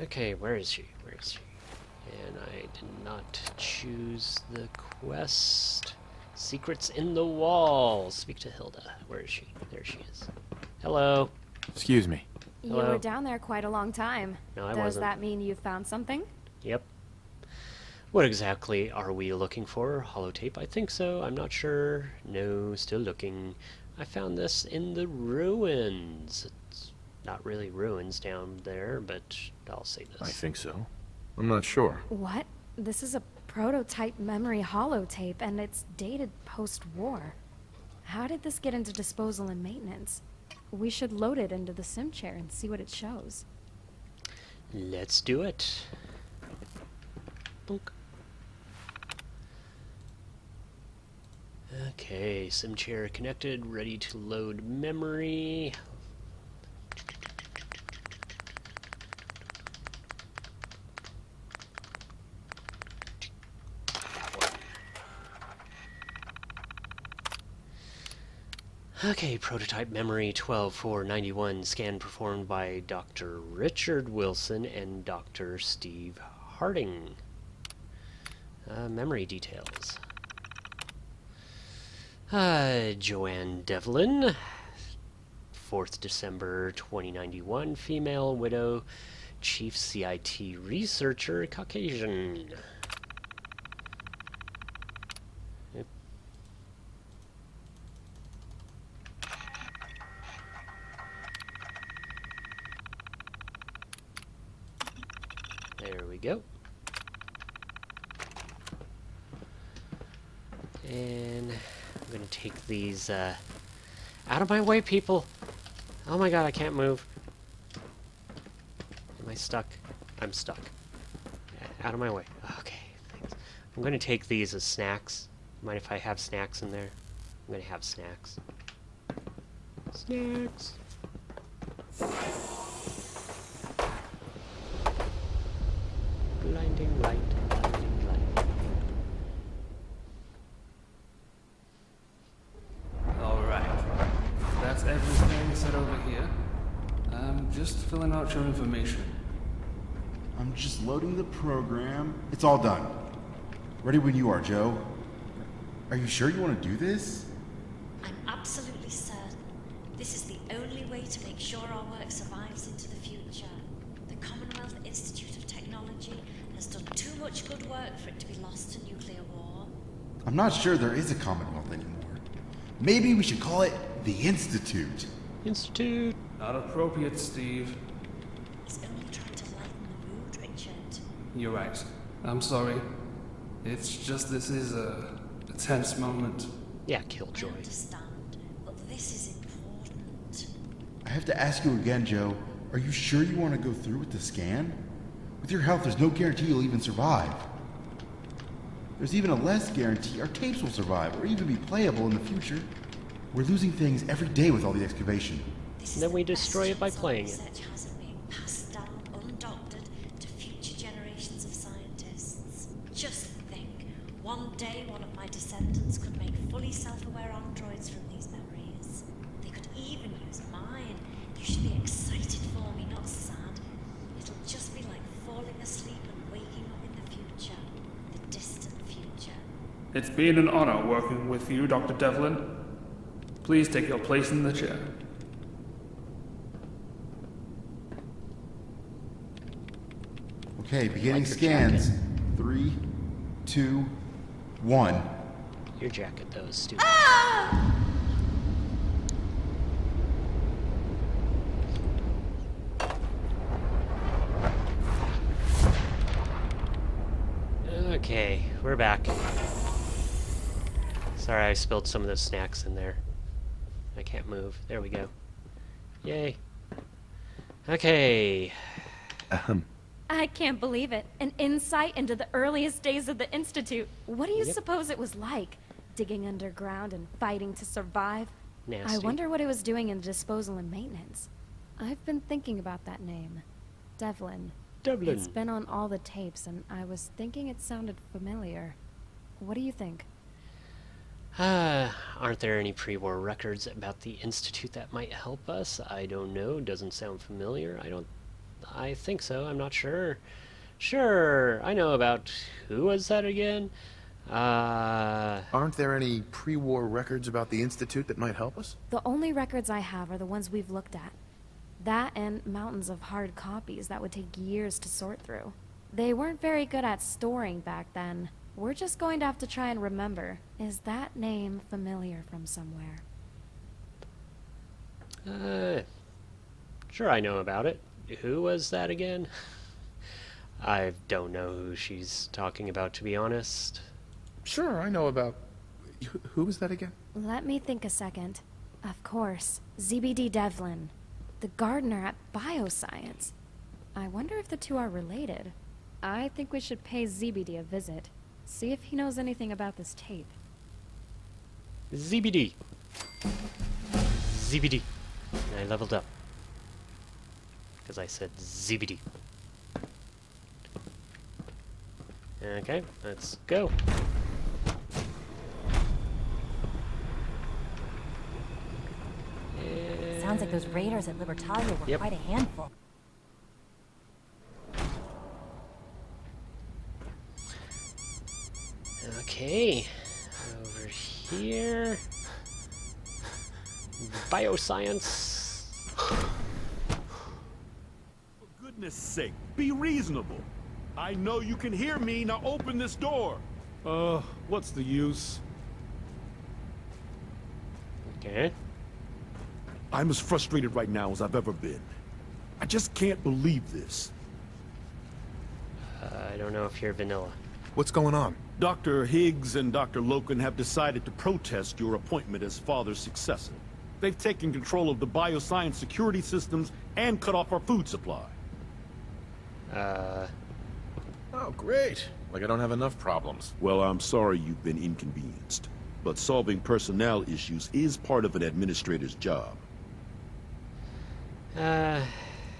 Okay, where is she? Where is she? And I did not choose the quest. Secrets in the wall. Speak to Hilda. Where is she? There she is. Hello. Excuse me. You Hello. were down there quite a long time. No, I Does wasn't. that mean you found something? Yep. What exactly are we looking for? Holotape? I think so. I'm not sure. No, still looking. I found this in the ruins. It's not really ruins down there, but I'll say this. I think so. I'm not sure. What? This is a prototype memory holotape, and it's dated post-war. How did this get into disposal and maintenance? We should load it into the sim chair and see what it shows. Let's do it. Boink. Okay, sim chair connected, ready to load memory. Okay, prototype memory 12491, scan performed by Dr. Richard Wilson and Dr. Steve Harding. Memory details. Joanne Devlin, 4th December 2091, female, widow, chief CIT researcher, Caucasian. Yep. There we go. And I'm gonna take these out of my way, people. Oh my god, I can't move. Am I stuck? I'm stuck. Out of my way. Okay, thanks. I'm gonna take these as snacks. Mind if I have snacks in there? I'm gonna have snacks. Snacks. Blinding light, blinding light. Alright. That's everything set over here. I'm just filling out your information. I'm just loading the program. It's all done. Ready when you are, Joe. Are you sure you want to do this? I'm absolutely certain this is the only way to make sure our work survives into the future. The Commonwealth Institute of Technology has done too much good work for it to be lost to nuclear war. I'm not sure there is a Commonwealth anymore. Maybe we should call it the Institute. Institute. Not appropriate, Steve. He's only trying to lighten the mood, Richard. You're right. I'm sorry. It's just this is a tense moment. Yeah, I Killjoy. understand, but this is important. I have to ask you again, Joe. Are you sure you want to go through with the scan? With your health, there's no guarantee you'll even survive. There's even a less guarantee our tapes will survive or even be playable in the future. We're losing things every day with all the excavation. This Then is we the best destroy it by chance our playing it. research has of being passed down undoctored to future generations of scientists. Just think, one day one of my descendants could make fully self-aware androids from these memories. They could even use mine. You should be excited for me, not sad. It'll just be like falling asleep and waking up in the future. The distant future. It's been an honor working with you, Dr. Devlin. Please take your place in the chair. Okay, beginning Like your scans. jacket. 3, 2, 1. Your jacket, though, is stupid. Okay, we're back. Sorry, I spilled some of those snacks in there. I can't move. There we go. Yay. Okay. I can't believe it. An insight into the earliest days of the Institute. What do you Yep. suppose it was like? Digging underground and fighting to survive? Nasty. I wonder what it was doing in disposal and maintenance. I've been thinking about that name. Devlin. Devlin. It's been on all the tapes, and I was thinking it sounded familiar. What do you think? Aren't there any pre-war records about the Institute that might help us? I don't know. Doesn't sound familiar. I don't I think so. I'm not sure. Sure, I know about... Who was that again? Aren't there any pre-war records about the Institute that might help us? The only records I have are the ones we've looked at. That and mountains of hard copies that would take years to sort through. They weren't very good at storing back then. We're just going to have to try and remember. Is that name familiar from somewhere? Sure I know about it. Who was that again? I don't know who she's talking about, to be honest. Sure, I know about... Who was that again? Let me think a second. Of course, ZBD Devlin, the gardener at Bioscience. I wonder if the two are related. I think we should pay ZBD a visit. See if he knows anything about this tape. ZBD. ZBD. And I leveled up. Because I said ZBD. Okay, let's go. Sounds like those raiders at Libertalia were Yep. quite a handful. Okay, over here. Bioscience. For goodness sake, be reasonable. I know you can hear me, now open this door. What's the use? Okay. I'm as frustrated right now as I've ever been. I just can't believe this. I don't know if you're vanilla. What's going on? Dr. Higgs and Dr. Loken have decided to protest your appointment as father's successor. They've taken control of the bioscience security systems and cut off our food supply. Oh, great. Like I don't have enough problems. Well, I'm sorry you've been inconvenienced, but solving personnel issues is part of an administrator's job.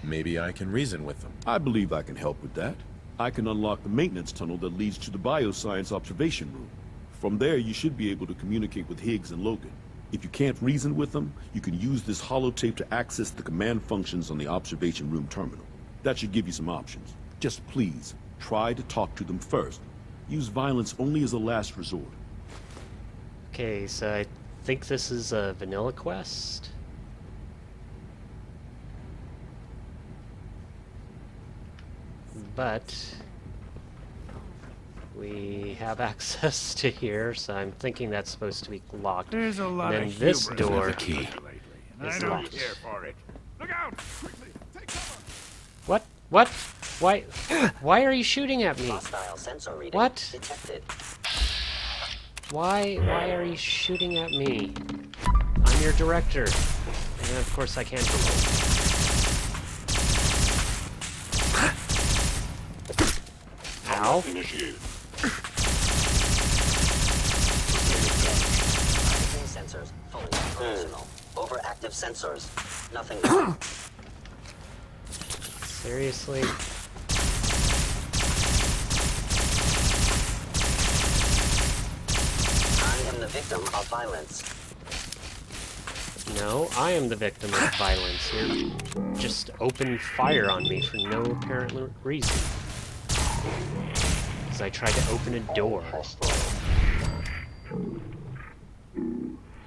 Maybe I can reason with them. I believe I can help with that. I can unlock the maintenance tunnel that leads to the bioscience observation room. From there, you should be able to communicate with Higgs and Logan. If you can't reason with them, you can use this holotape to access the command functions on the observation room terminal. That should give you some options. Just please, try to talk to them first. Use violence only as a last resort. Okay, so I think this is a vanilla quest. But we have access to here, so I'm thinking that's supposed to be locked. There's a lot and of then this hubris door in the key lately, and I is don't locked. care for it. Look out! Quickly, take cover! What? What? Why? Why are you shooting at me? Hostile sensor reading What? detected. Why are you shooting at me? I'm your director. And of course I can't control. Ow. Imaging sensors fully operational. Overactive sensors. Nothing. Seriously? I am the victim of violence. No, I am the victim of violence. You just opened fire on me for no apparent reason. Because I tried to open a door.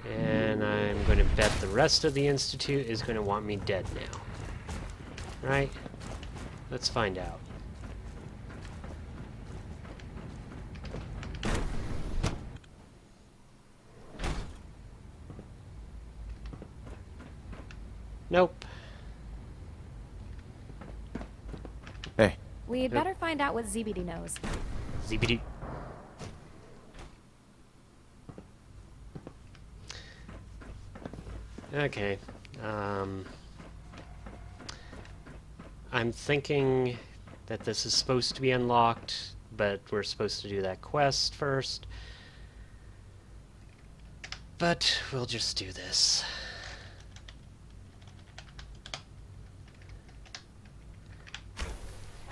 And I'm going to bet the rest of the Institute is going to want me dead now. Right? Let's find out. Nope. Hey, We'd better find out what ZBD knows. ZBD. Okay. I'm thinking that this is supposed to be unlocked, but we're supposed to do that quest first. But we'll just do this.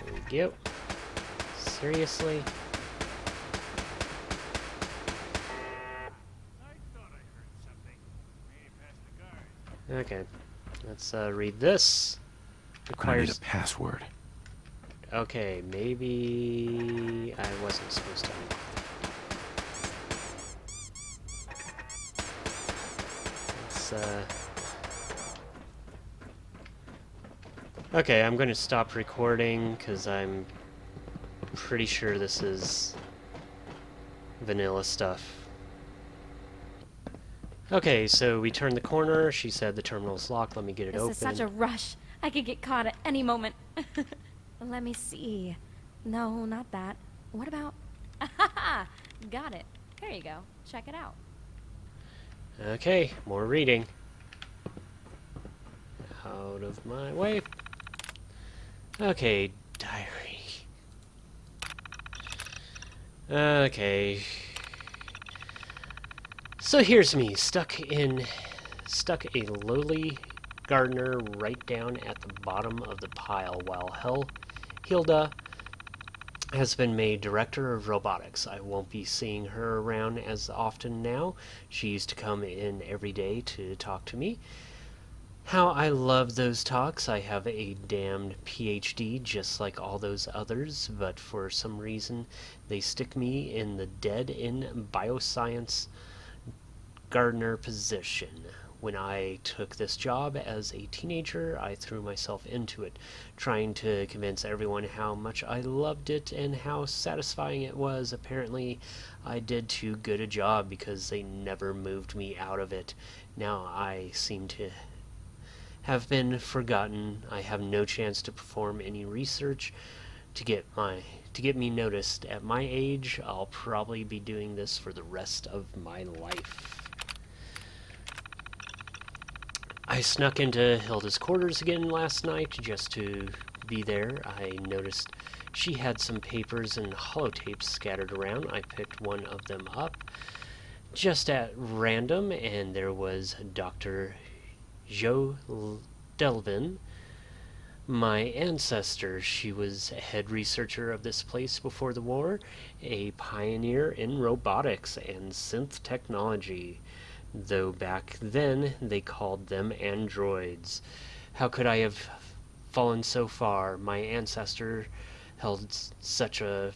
There we go. Seriously? I thought I heard something. Maybe past the guard. Okay. Let's read this. I need a Requires... password. Okay, maybe I wasn't supposed to. Let's, okay, I'm going to stop recording because I'm pretty sure this is vanilla stuff. Okay, so we turned the corner. She said the terminal's locked. Let me get it This open. is such a rush. I could get caught at any moment. Let me see. No, not that. What about... Got it. There you go. Check it out. Okay, more reading. Out of my way. Okay, diary. Okay. So here's me, stuck a lowly gardener right down at the bottom of the pile, while Hilda has been made director of robotics. I won't be seeing her around as often now. She used to come in every day to talk to me. How I love those talks. I have a damned PhD just like all those others, but for some reason they stick me in the dead-end bioscience gardener position. When I took this job as a teenager, I threw myself into it, trying to convince everyone how much I loved it and how satisfying it was. Apparently, I did too good a job because they never moved me out of it. Now I seem to have been forgotten. I have no chance to perform any research to get me noticed. At my age, I'll probably be doing this for the rest of my life. I snuck into Hilda's quarters again last night just to be there. I noticed she had some papers and holotapes scattered around. I picked one of them up just at random, and there was Dr. Jo Delvin, my ancestor. She was head researcher of this place before the war, a pioneer in robotics and synth technology, though back then they called them androids. How could I have fallen so far? My ancestor held such a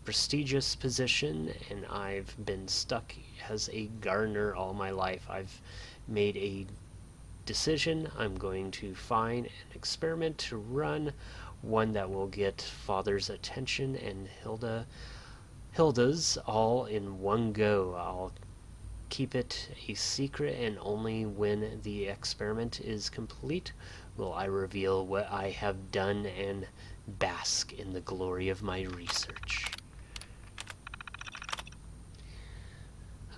prestigious position, and I've been stuck as a gardener all my life. I've made a decision. I'm going to find an experiment to run, one that will get Father's attention and Hilda's all in one go. I'll keep it a secret, and only when the experiment is complete will I reveal what I have done and bask in the glory of my research.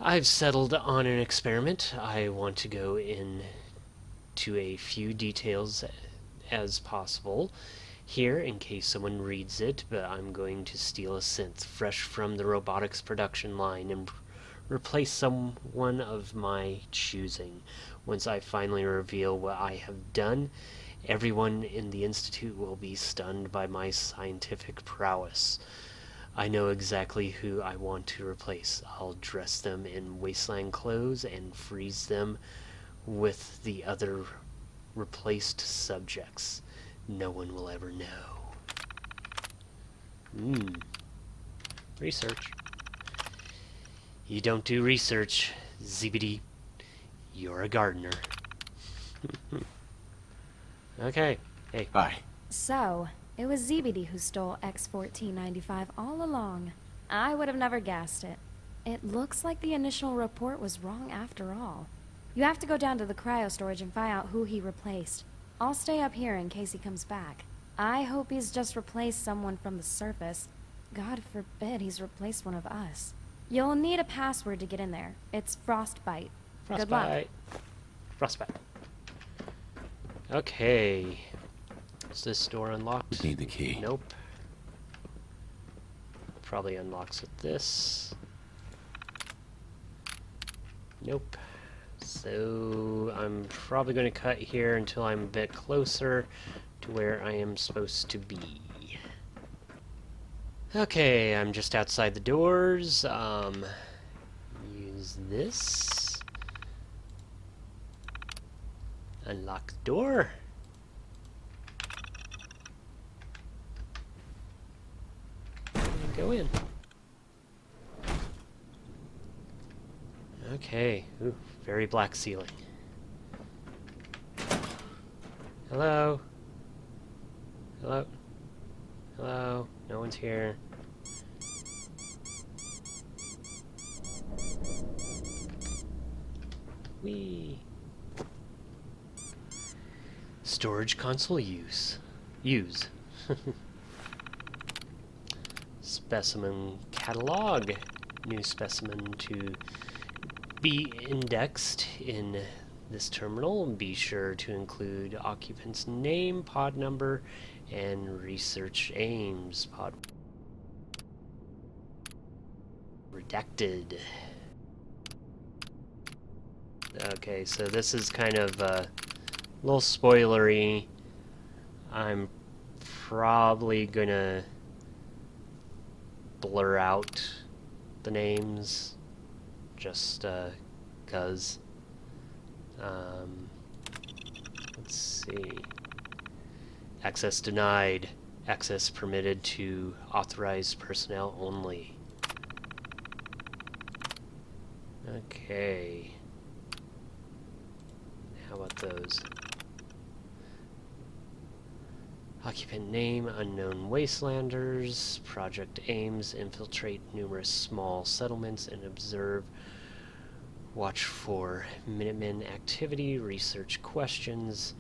I've settled on an experiment. I want to go into a few details as possible here in case someone reads it, but I'm going to steal a synth fresh from the robotics production line and replace someone of my choosing. Once I finally reveal what I have done, everyone in the Institute will be stunned by my scientific prowess. I know exactly who I want to replace. I'll dress them in wasteland clothes and freeze them with the other replaced subjects. No one will ever know. Research. You don't do research, Zibidi. You're a gardener. Okay. Hey. Bye. So, it was ZBD who stole X-1495 all along. I would have never guessed it. It looks like the initial report was wrong after all. You have to go down to the cryo storage and find out who he replaced. I'll stay up here in case he comes back. I hope he's just replaced someone from the surface. God forbid he's replaced one of us. You'll need a password to get in there. It's Frostbite. Good luck. Frostbite. Okay. Is this door unlocked? Need the key. Nope. Probably unlocks with this. Nope. So I'm probably going to cut here until I'm a bit closer to where I am supposed to be. Okay, I'm just outside the doors. Use this. Unlock the door. Go in. Okay. Ooh, very black ceiling. Hello? Hello? Hello? No one's here. Whee! Storage console use. Specimen catalog. New specimen to be indexed in this terminal. Be sure to include occupant's name, pod number, and research aims. Pod redacted. Okay, so this is kind of a little spoilery. I'm probably gonna blur out the names just cause let's see. Access denied. Access permitted to authorized personnel only. Okay. How about those? Occupant name, unknown wastelanders. Project aims, infiltrate numerous small settlements and observe. Watch for Minutemen activity, research questions.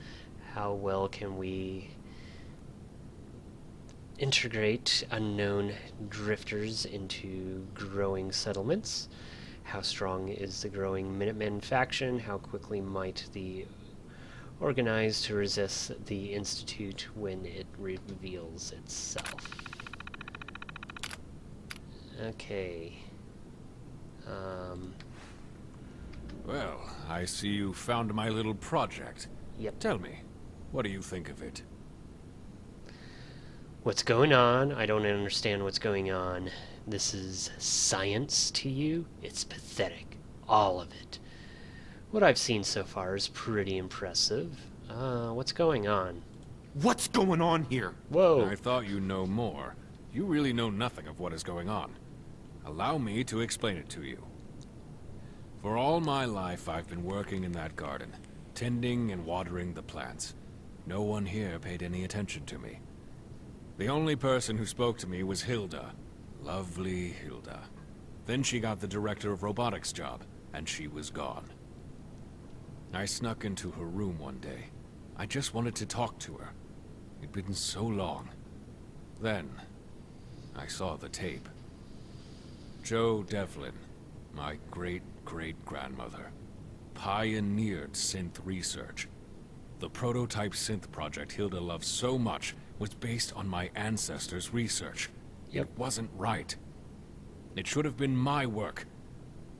How well can we integrate unknown drifters into growing settlements? How strong is the growing Minutemen faction? How quickly might the organize to resist the Institute when it reveals itself? Okay. Well, I see you found my little project. Yep. Tell me, what do you think of it? What's going on? I don't understand what's going on. This is science to you? It's pathetic. All of it. What I've seen so far is pretty impressive. What's going on? What's going on here? Whoa. I thought you know more. You really know nothing of what is going on. Allow me to explain it to you. For all my life, I've been working in that garden, tending and watering the plants. No one here paid any attention to me. The only person who spoke to me was Hilda. Lovely Hilda. Then she got the director of robotics job, and she was gone. I snuck into her room one day. I just wanted to talk to her. It'd been so long. Then, I saw the tape. Joe Devlin, my great-great-grandmother, pioneered synth research. The prototype synth project Hilda loved so much was based on my ancestors' research. Yep. It wasn't right. It should have been my work,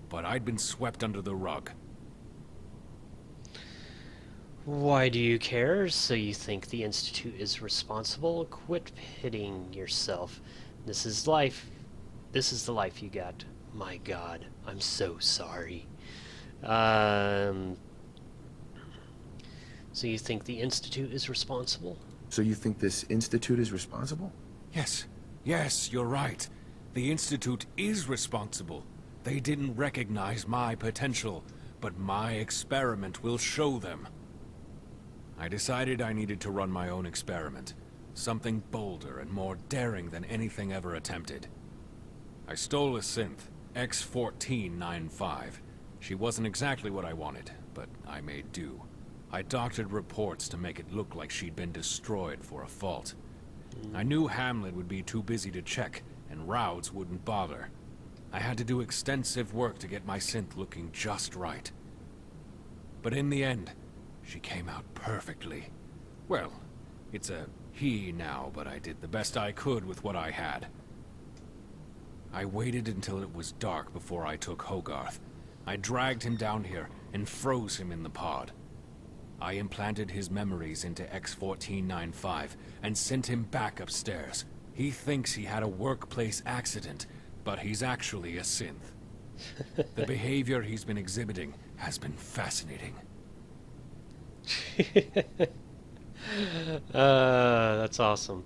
but I'd been swept under the rug. Why do you care? So you think the Institute is responsible? Quit pitting yourself. This is life. This is the life you got. My God, I'm so sorry. So you think the Institute is responsible? So you think this institute is responsible? Yes, you're right. The Institute is responsible. They didn't recognize my potential, but my experiment will show them. I decided I needed to run my own experiment. Something bolder and more daring than anything ever attempted. I stole a synth, X1495. She wasn't exactly what I wanted, but I made do. I doctored reports to make it look like she'd been destroyed for a fault. I knew Hamlet would be too busy to check, and Rouds wouldn't bother. I had to do extensive work to get my synth looking just right. But in the end, she came out perfectly. Well, it's a he now, but I did the best I could with what I had. I waited until it was dark before I took Hogarth. I dragged him down here and froze him in the pod. I implanted his memories into X1495 and sent him back upstairs. He thinks he had a workplace accident, but he's actually a synth. The behavior he's been exhibiting has been fascinating. That's awesome.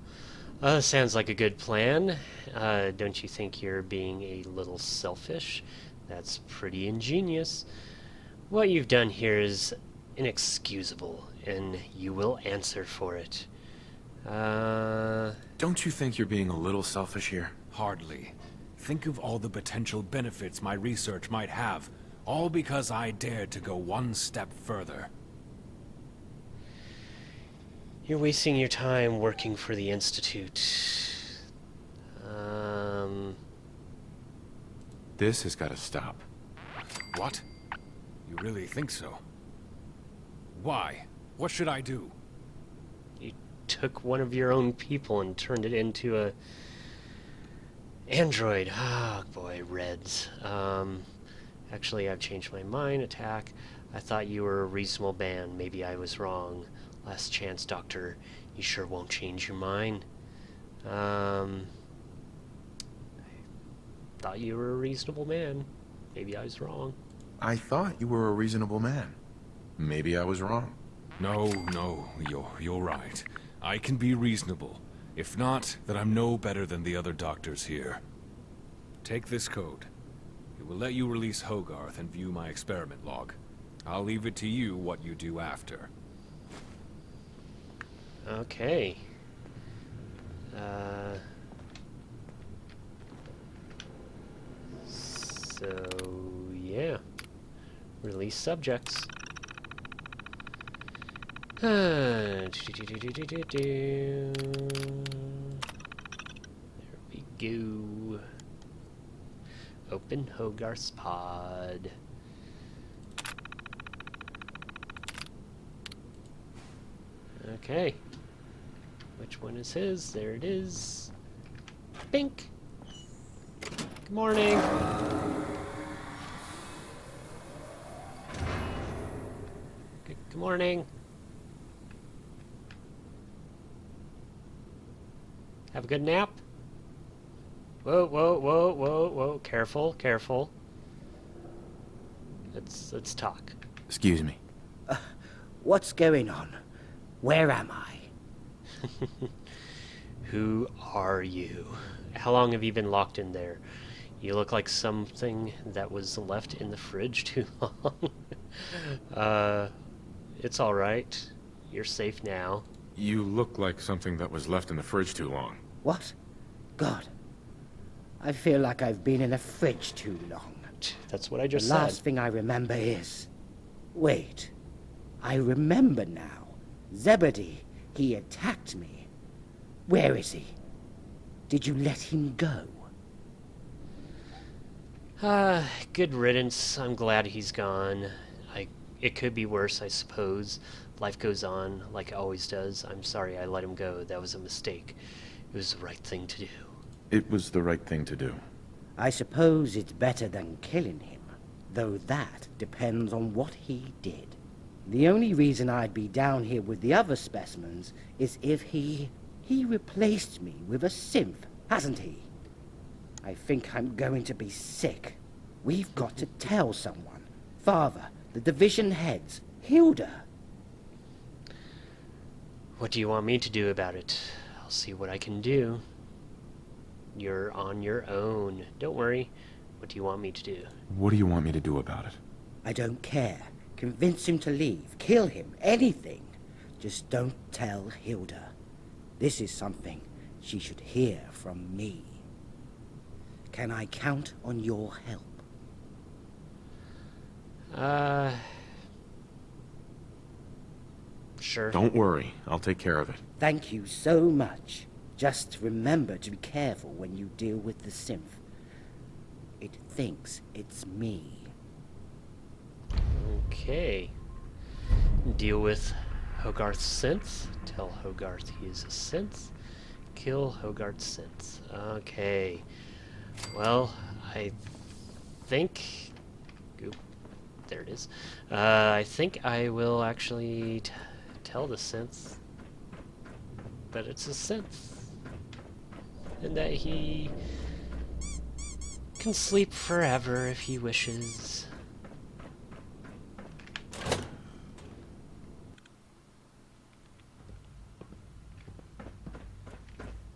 Sounds like a good plan. Don't you think you're being a little selfish? That's pretty ingenious. What you've done here is inexcusable, and you will answer for it. Don't you think you're being a little selfish here? Hardly. Think of all the potential benefits my research might have, all because I dared to go one step further. You're wasting your time working for the Institute. This has got to stop. What? You really think so? Why? What should I do? You took one of your own people and turned it into a android. Ah, boy, Reds. Actually, I've changed my mind. Attack. I thought you were a reasonable man. Maybe I was wrong. Last chance, Doctor. You sure won't change your mind? I thought you were a reasonable man. Maybe I was wrong. I thought you were a reasonable man. Maybe I was wrong. No, you're right. I can be reasonable. If not, then I'm no better than the other doctors here. Take this code. It will let you release Hogarth and view my experiment log. I'll leave it to you what you do after. Okay. So, yeah. Release subjects. There we go. Open Hogarth's pod. Okay. Which one is his? There it is. Bink! Good morning! Good morning! Have a good nap? Whoa, whoa, whoa, whoa, whoa. Careful, careful. Let's talk. Excuse me. What's going on? Where am I? Who are you? How long have you been locked in there? You look like something that was left in the fridge too long. It's alright. You're safe now. You look like something that was left in the fridge too long. What? God. I feel like I've been in a fridge too long. That's what I just said. The last said. thing I remember is... Wait. I remember now. Zebedee, he attacked me. Where is he? Did you let him go? Good riddance. I'm glad he's gone. It could be worse, I suppose. Life goes on, like it always does. I'm sorry I let him go. That was a mistake. It was the right thing to do. It was the right thing to do. I suppose it's better than killing him, though that depends on what he did. The only reason I'd be down here with the other specimens is if he replaced me with a synth, hasn't he? I think I'm going to be sick. We've got to tell someone. Father, the division heads, Hilda. What do you want me to do about it? I'll see what I can do. You're on your own. Don't worry. What do you want me to do? What do you want me to do about it? I don't care. Convince him to leave. Kill him. Anything. Just don't tell Hilda. This is something she should hear from me. Can I count on your help? Sure. Don't worry. I'll take care of it. Thank you so much. Just remember to be careful when you deal with the synth. It thinks it's me. Okay. Deal with Hogarth's synth. Tell Hogarth he is a synth. Kill Hogarth's synth. Okay. Well, I think... Oop, there it is. I think I will actually tell the synth that it's a synth. And that he can sleep forever if he wishes.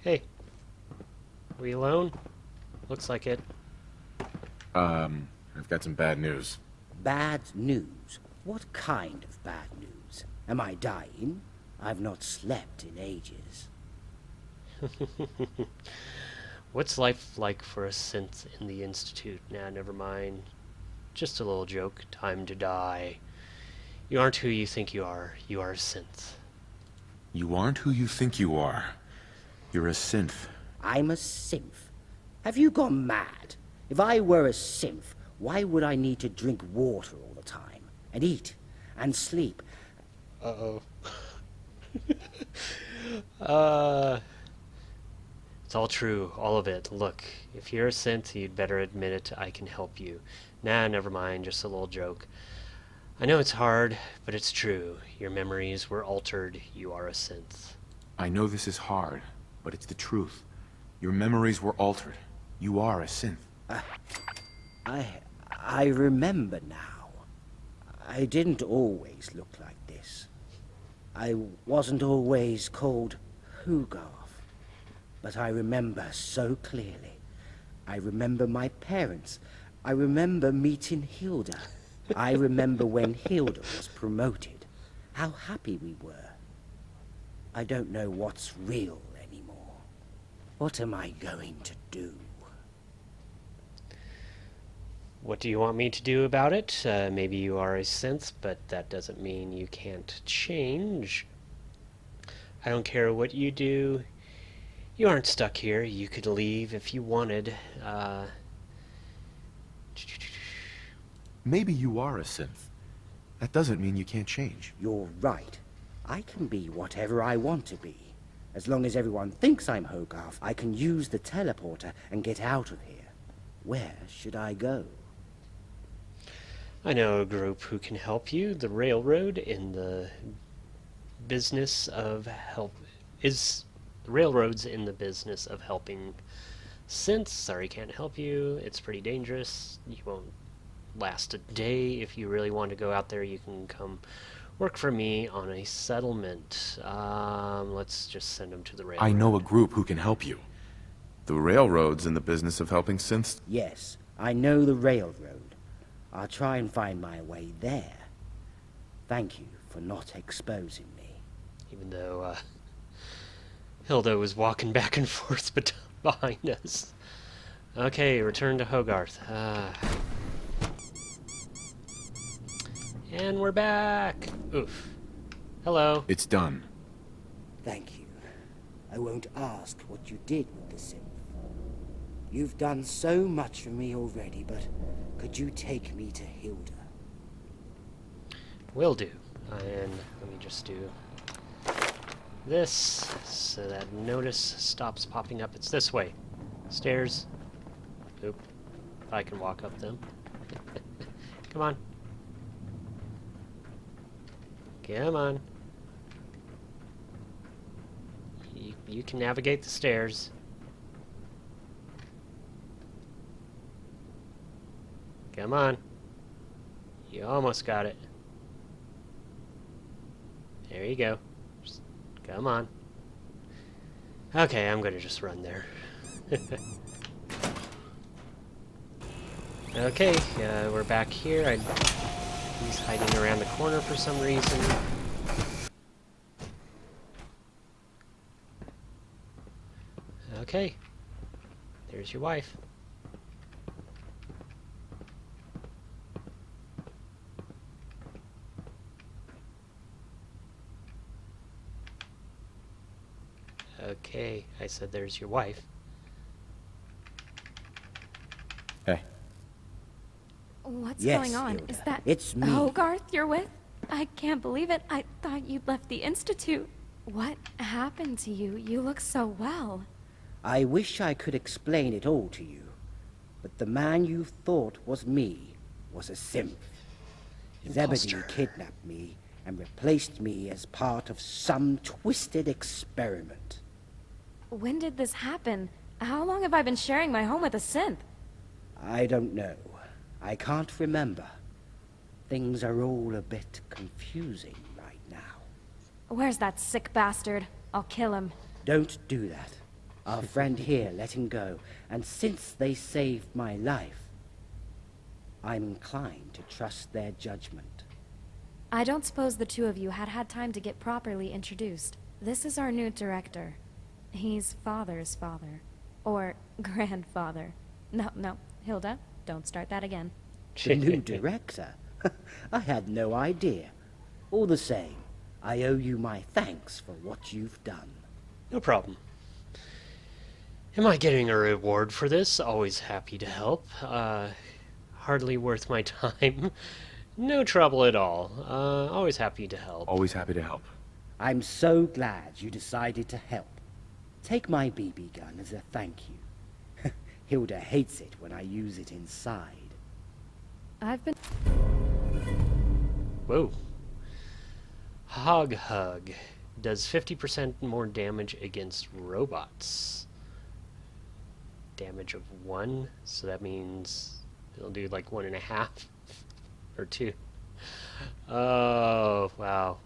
Hey. We alone? Looks like it. I've got some bad news. Bad news? What kind of bad news? Am I dying? I've not slept in ages. What's life like for a synth in the Institute? Nah, never mind. Just a little joke. Time to die. You aren't who you think you are. You are a synth. You aren't who you think you are. You're a synth. I'm a synth. Have you gone mad? If I were a synth, why would I need to drink water all the time? And eat? And sleep? Uh-oh. It's all true, all of it. Look, if you're a synth, you'd better admit it. I can help you. Nah, never mind, just a little joke. I know it's hard, but it's true. Your memories were altered. You are a synth. I know this is hard, but it's the truth. Your memories were altered. You are a synth. I remember now. I didn't always look like this. I wasn't always called Hogarth. But I remember so clearly. I remember my parents. I remember meeting Hilda. I remember when Hilda was promoted. How happy we were. I don't know what's real anymore. What am I going to do? What do you want me to do about it? Maybe you are a synth, but that doesn't mean you can't change. I don't care what you do. You aren't stuck here. You could leave if you wanted. Maybe you are a synth. That doesn't mean you can't change. You're right. I can be whatever I want to be. As long as everyone thinks I'm Hogarth, I can use the teleporter and get out of here. Where should I go? I know a group who can help you. The railroad in the business of the railroad's in the business of helping synths. Sorry, can't help you. It's pretty dangerous. You won't last a day. If you really want to go out there, you can come work for me on a settlement. Let's just send them to the railroad. I know a group who can help you. The railroad's in the business of helping synths. Yes, I know the railroad. I'll try and find my way there. Thank you for not exposing me. Even though, Hilda was walking back and forth behind us. Okay, return to Hogarth. And we're back! Oof. Hello. It's done. Thank you. I won't ask what you did with the synth. You've done so much for me already, but could you take me to Hilda? Will do. And let me just do this so that notice stops popping up. It's this way. Stairs. Oop. If I can walk up them. Come on. Come on. You can navigate the stairs. Come on. You almost got it. There you go. Just come on. Okay, I'm gonna just run there. Okay, we're back here. He's hiding around the corner for some reason. Okay. There's your wife. Okay, I said there's your wife. Hey. What's Yes, going on? Hilda. Is that It's me. Hogarth you're with? I can't believe it. I thought you'd left the Institute. What happened to you? You look so well. I wish I could explain it all to you, but the man you thought was me was a synth. Zebedee Imposter. kidnapped me and replaced me as part of some twisted experiment. When did this happen? How long have I been sharing my home with a synth? I don't know. I can't remember. Things are all a bit confusing right now. Where's that sick bastard? I'll kill him. Don't do that. Our friend here let him go, and since they saved my life, I'm inclined to trust their judgment. I don't suppose the two of you had time to get properly introduced. This is our new director. He's Father's father. Or grandfather. No, Hilda, don't start that again. The new director? I had no idea. All the same, I owe you my thanks for what you've done. No problem. Am I getting a reward for this? Always happy to help. Hardly worth my time. No trouble at all. Always happy to help. Always happy to help. I'm so glad you decided to help. Take my BB gun as a thank you. Hilda hates it when I use it inside. I've been... Whoa. Hog Hug. Does 50% more damage against robots. Damage of 1, so that means it'll do like 1.5 or 2. Oh, wow.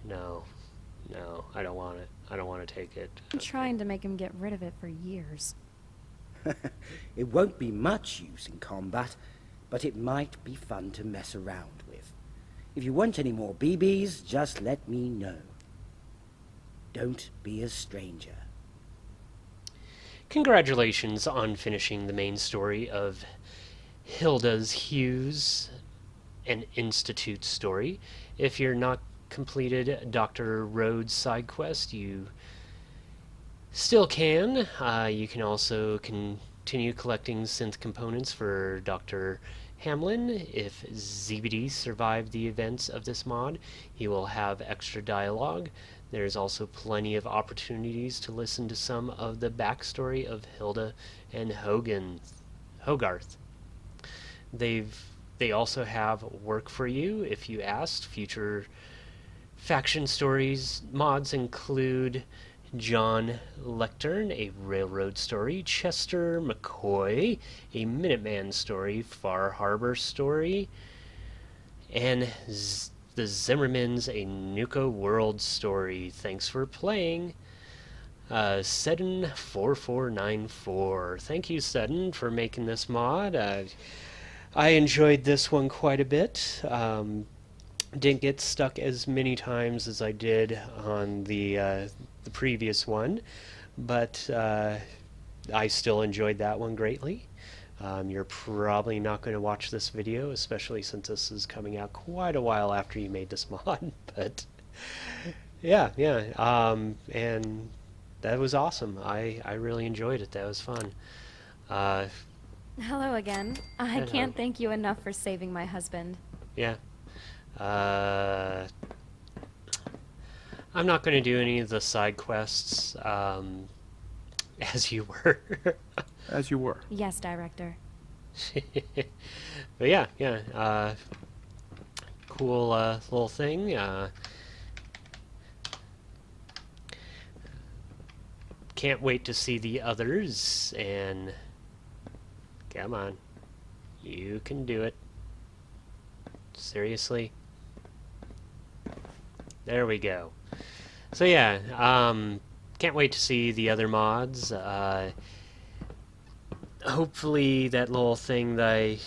No, I don't want it. I don't want to take it. I'm trying to make him get rid of it for years. It won't be much use in combat, but it might be fun to mess around with. If you want any more BBs, just let me know. Don't be a stranger. Congratulations on finishing the main story of Hilda Hughes, an Institute story. If you're not completed Dr. Rhodes' side quest, you still can. You can also continue collecting synth components for Dr. Hamlin. If ZBD survived the events of this mod, he will have extra dialogue. There's also plenty of opportunities to listen to some of the backstory of Hilda and Hogarth. They also have work for you if you asked. Future faction stories mods include John Lectern, a railroad story, Chester McCoy, a Minuteman story, Far Harbor story, and the Zimmermans, a Nuka World story. Thanks for playing. Seddon4494. Thank you, Seddon, for making this mod. I enjoyed this one quite a bit. Didn't get stuck as many times as I did on the previous one, but I still enjoyed that one greatly. You're probably not going to watch this video, especially since this is coming out quite a while after you made this mod, but yeah, and that was awesome. I really enjoyed it. That was fun. Hello again. I Hello. can't thank you enough for saving my husband. Yeah. I'm not going to do any of the side quests, as you were. As you were. Yes, Director. But yeah, cool little thing. Can't wait to see the others, and come on, you can do it. Seriously. There we go. So yeah, can't wait to see the other mods. Hopefully that little thing that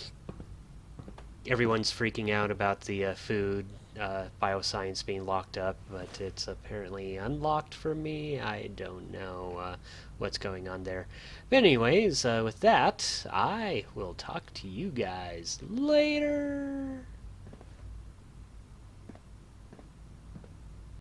everyone's freaking out about the food bioscience being locked up, but it's apparently unlocked for me. I don't know what's going on there. But anyways, with that, I will talk to you guys later.